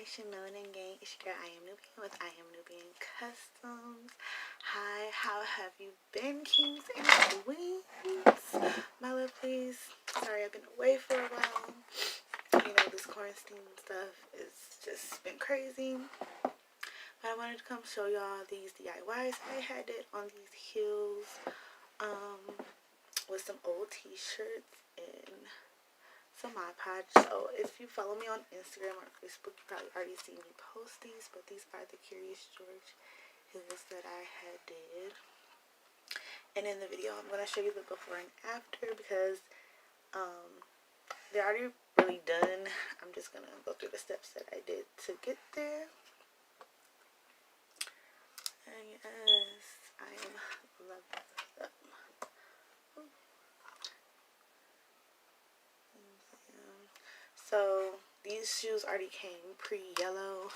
Nation Melanin Gang. It's your girl I Am Nubian with I Am Nubian Customs. Hi, how have you been, kings and queens? My lovelies. Sorry I've been away for a while. You know, this quarantine stuff has just been crazy. But I wanted to come show y'all these DIYs I had it on these heels with some old t-shirts and some Mod Podge. So if you follow me on Instagram or Facebook, you probably already seen me post these, but these are the Curious George heels that I had did. And in the video, I'm going to show you the before and after because they're already really done. I'm just going to go through the steps that I did to get there. And yes, I am loving them. So these shoes already came pre-yellow,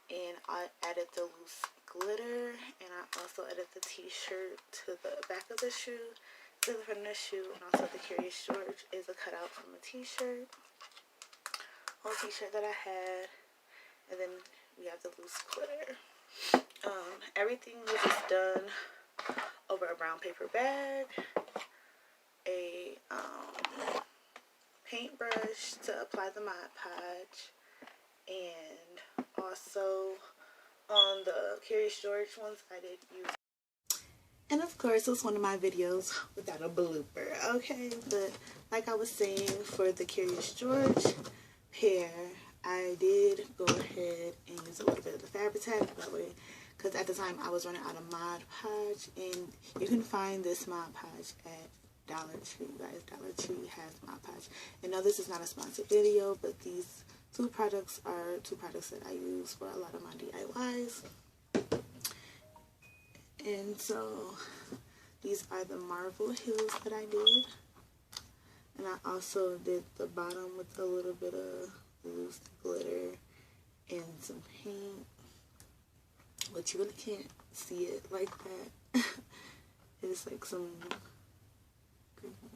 and I added the loose glitter, and I also added the t-shirt to the back of the shoe, to the front of the shoe, and also the Curious George is a cutout from a t-shirt, old t-shirt that I had, and then we have the loose glitter. Everything was just done over a brown paper bag, a paintbrush to apply the Mod Podge, and also on the Curious George ones I did use. And of course, it's one of my videos without a blooper, okay? But like I was saying, for the Curious George pair, I did go ahead and use a little bit of the Fabri-Tac that way, because at the time I was running out of Mod Podge, and you can find this Mod Podge at Dollar Tree, guys. Dollar Tree has Mod Podge. And no, this is not a sponsored video, but these two products are two products that I use for a lot of my DIYs. And so these are the Marvel heels that I did. And I also did the bottom with a little bit of loose glitter and some paint, but you really can't see it like that. It's like some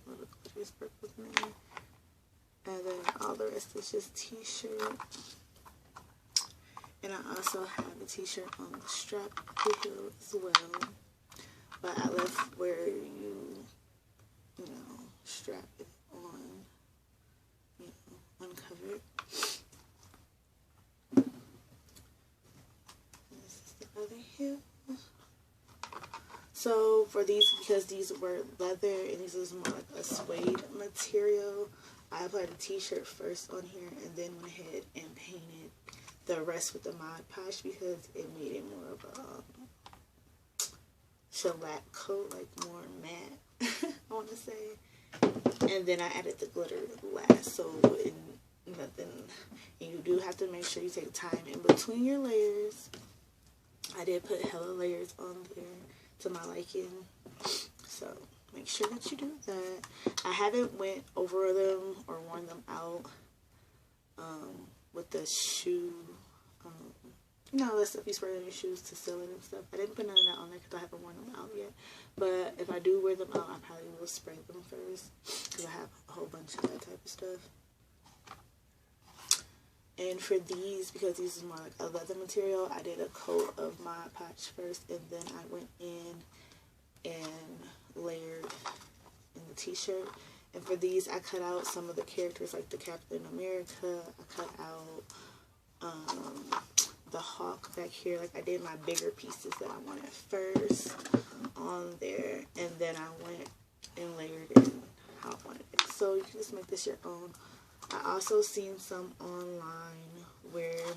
little glitter sparkles in there. And then all the rest is just t-shirt. And I also have a t-shirt on the strap of the heel as well. But I left where you know, strap it on, you know, uncovered. This is the other heel. So for these, because these were leather and these was more like a suede material, I applied a t-shirt first on here and then went ahead and painted the rest with the Mod Podge because it made it more of a shellac coat, like more matte, I want to say. And then I added the glitter last, so nothing. And you do have to make sure you take time in between your layers. I did put hella layers on there to my liking, so make sure that you do that. I haven't went over them or worn them out with the shoe, you know, the stuff you spray on your shoes to seal it and stuff. I didn't put none of that on there because I haven't worn them out yet, but if I do wear them out, I probably will spray them first because I have a whole bunch of that type of stuff. And for these, because these is more like a leather material, I did a coat of Mod Podge first, and then I went in and layered in the t-shirt. And for these, I cut out some of the characters, like the Captain America. I cut out the Hawk back here. Like, I did my bigger pieces that I wanted first on there, and then I went and layered in how I wanted it. So you can just make this your own. I also seen some online where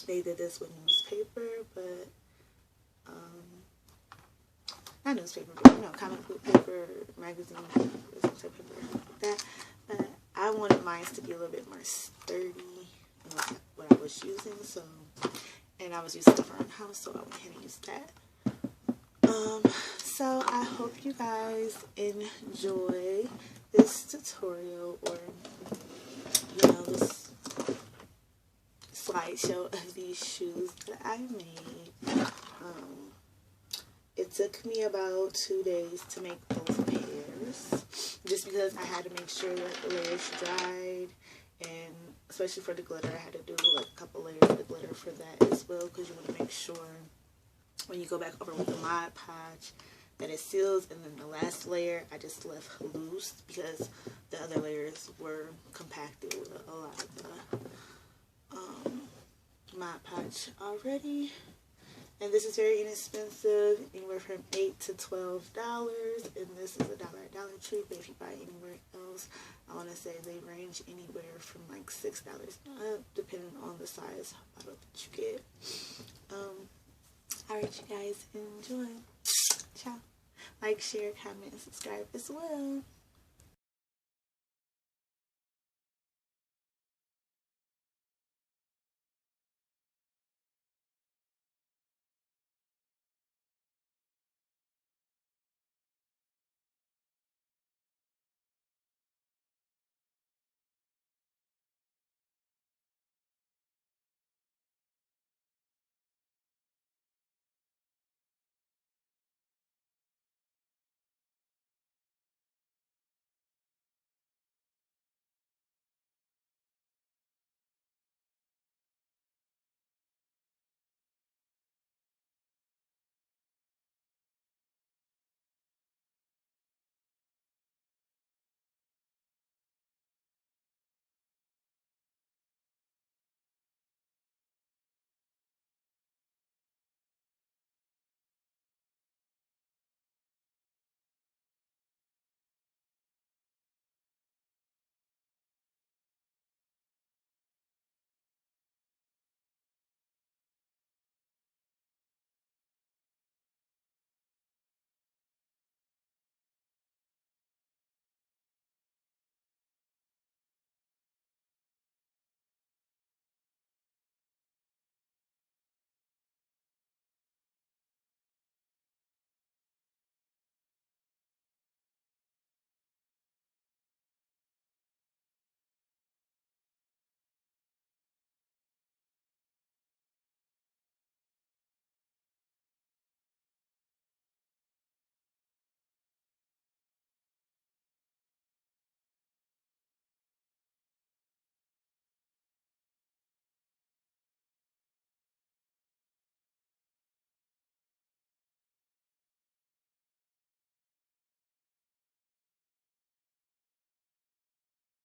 they did this with newspaper, but not newspaper, but you know, comic book paper, magazine paper, some type of paper like that. But I wanted mine to be a little bit more sturdy than what I was using. So, and I was using stuff around the house, so I went ahead and used that. So I hope you guys enjoy this tutorial, or you know, this slideshow of these shoes that I made. It took me about 2 days to make both pairs, just because I had to make sure that the layers dried and especially for the glitter. I had to do like a couple layers of the glitter for that as well, because you want to make sure when you go back over with the Mod Podge that it seals. And then the last layer I just left loose because the other layers were compacted with a lot of the Mod Podge already. And this is very inexpensive, anywhere from $8 to $12. And this is $1 at Dollar Tree, but if you buy anywhere else, I want to say they range anywhere from like $6 up, depending on the size bottle that you get. Alright, you guys, enjoy. Ciao. Like, share, comment, and subscribe as well.